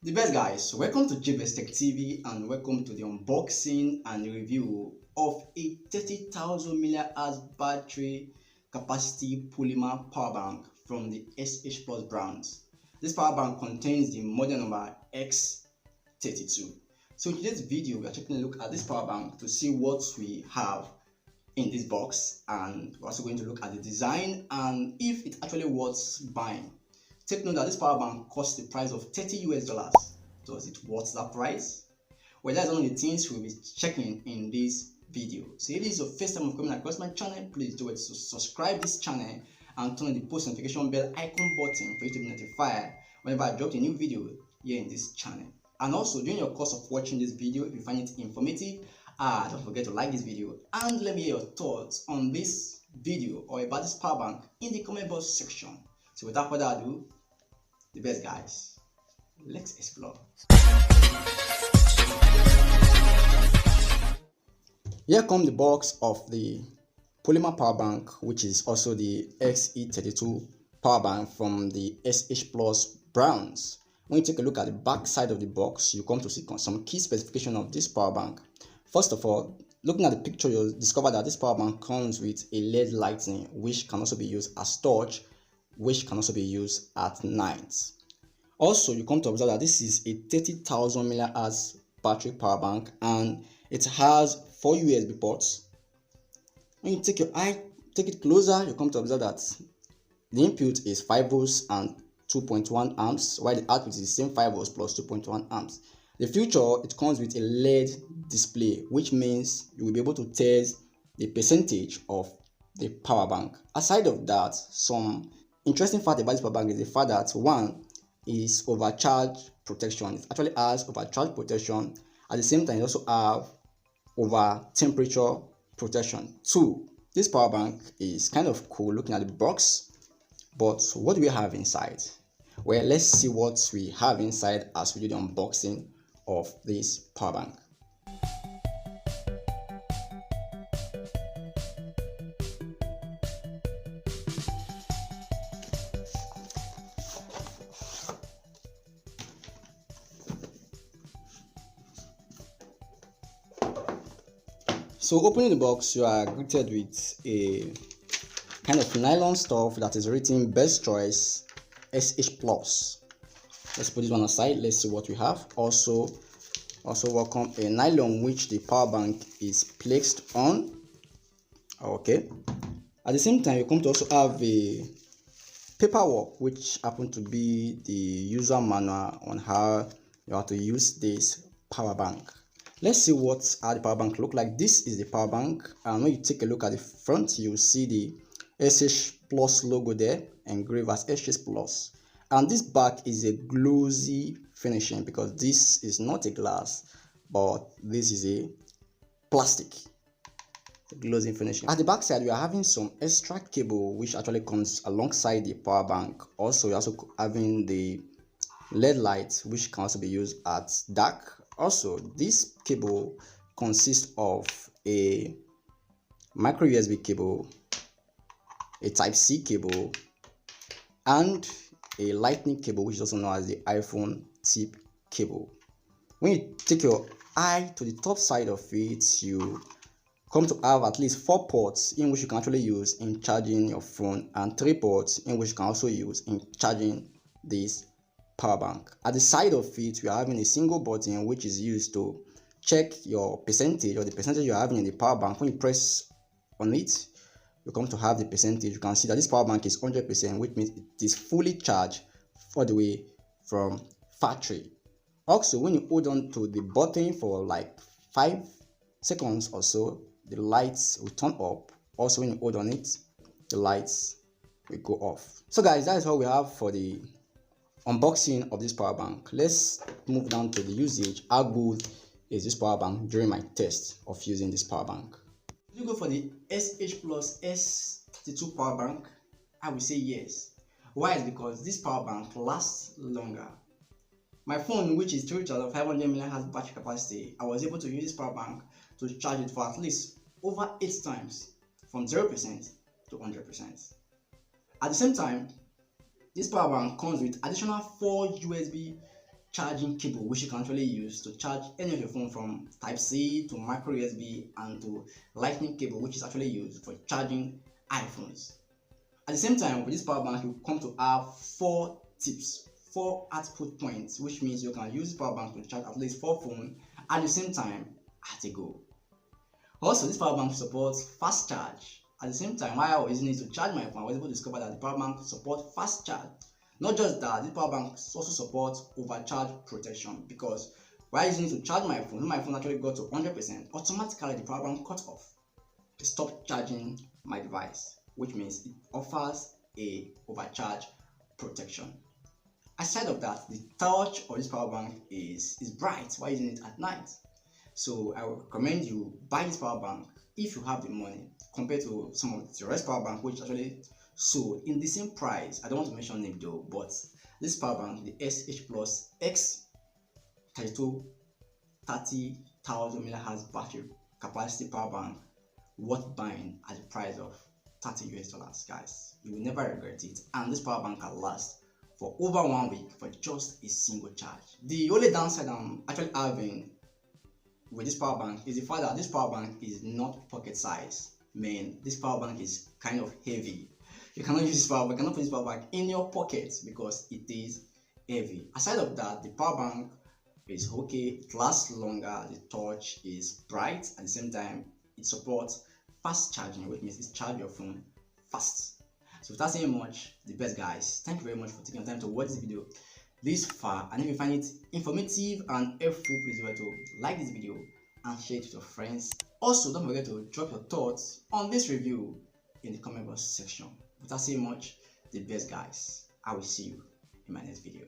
The best guys, welcome to Jaybest Tech TV and welcome to the unboxing and review of a 30,000 mAh battery capacity polymer power bank from the Shplus brands. This power bank contains the model number X32. So in today's video, we are taking a look at this power bank to see what we have in this box, and we're also going to look at the design and if it actually worth buying. Take note that this power bank costs the price of $30 US. Does it worth that price? Well, that's one of the things we'll be checking in this video. So if this is your first time of coming across my channel, please do it to subscribe this channel and turn on the post notification bell icon button for you to be notified whenever I drop a new video here in this channel. And also, during your course of watching this video, if you find it informative, don't forget to like this video and let me hear your thoughts on this video or about this power bank in the comment box section. So without further ado, the best guys, let's explore. Here comes the box of the polymer power bank, which is also the XE32 power bank from the Shplus brands. When you take a look at the back side of the box, you come to see some key specifications of this power bank. First of all, looking at the picture, you'll discover that this power bank comes with a LED lighting, which can also be used as torch, which can also be used at night. Also, you come to observe that this is a 30,000 mAh battery power bank and it has 4 USB ports. When you take it closer, you come to observe that the input is 5 volts and 2.1 amps, while the output is the same 5 volts plus 2.1 amps. The feature, it comes with a LED display, which means you will be able to test the percentage of the power bank. Aside of that, some interesting fact about this power bank is the fact that one is overcharge protection. It actually has overcharge protection. At the same time, it also have over temperature protection. Two, this power bank is kind of cool looking at the box, but what do we have inside? Well, let's see what we have inside as we do the unboxing of this power bank. So opening the box, you are greeted with a kind of nylon stuff that is written best choice Shplus. Let's put this one aside. Let's see what we have. Also welcome a nylon which the power bank is placed on. Okay. At the same time, you come to also have a paperwork which happen to be the user manual on how you have to use this power bank. Let's see how the power bank look like. This is the power bank, and when you take a look at the front, you see the Shplus logo there engraved as Shplus. And this back is a glossy finishing because this is not a glass, but this is a plastic glossy finishing. At the back side, we are having some extra cable which actually comes alongside the power bank. Also, we're also having the LED light which can also be used at dark. Also, this cable consists of a micro USB cable, a Type-C cable, and a lightning cable, which is also known as the iPhone tip cable. When you take your eye to the top side of it, you come to have at least 4 ports in which you can actually use in charging your phone, and 3 ports in which you can also use in charging this power bank. At the side of it, we are having a single button which is used to check your percentage or the percentage you're having in the power bank. When you press on it, you come to have the percentage. You can see that this power bank is 100%, which means it is fully charged all the way from factory. Also, when you hold on to the button for like 5 seconds or so, the lights will turn up. Also, when you hold on it, the lights will go off. So guys, that is all we have for the unboxing of this power bank. Let's move down to the usage. How good is this power bank during my test of using this power bank? If you go for the Shplus S32 power bank, I will say yes. Why? Is because this power bank lasts longer. My phone, which is 3500 mAh battery capacity, I was able to use this power bank to charge it for at least over 8 times, from 0% to 100%. At the same time, this power bank comes with additional 4 USB charging cable which you can actually use to charge any of your phone, from type C to micro USB and to lightning cable, which is actually used for charging iPhones. At the same time, with this power bank, you come to have 4 tips, 4 output points, which means you can use this power bank to charge at least 4 phones at the same time at a go. Also, this power bank supports fast charge. At the same time, while I was using it to charge my phone, I was able to discover that the power bank supports fast charge. Not just that, this power bank also supports overcharge protection, because while using it to charge my phone, when my phone actually got to 100%, automatically the power bank cut off. It stopped charging my device, which means it offers a overcharge protection. Aside of that, the torch of this power bank is bright while using it at night. So I would recommend you buy this power bank if you have the money, compared to some of the rest power bank which actually sold in the same price. I don't want to mention name though, but this power bank, the Shplus X 30,000 mAh battery capacity power bank, worth buying at the price of $30 guys. You will never regret it, and this power bank can last for over 1 week for just a single charge. The only downside I'm actually having with this power bank is the fact that this power bank is not pocket size. Man, this power bank is kind of heavy. You cannot use this power bank, you cannot put this power bank in your pocket because it is heavy. Aside of that, the power bank is okay, it lasts longer, the torch is bright, at the same time it supports fast charging, which means it charges your phone fast. So without saying much, the best guys, thank you very much for taking your time to watch this video this far, and if you find it informative and helpful, please remember to like this video and share it with your friends. Also, don't forget to drop your thoughts on this review in the comment box section. Without saying much, the best guys, I will see you in my next video.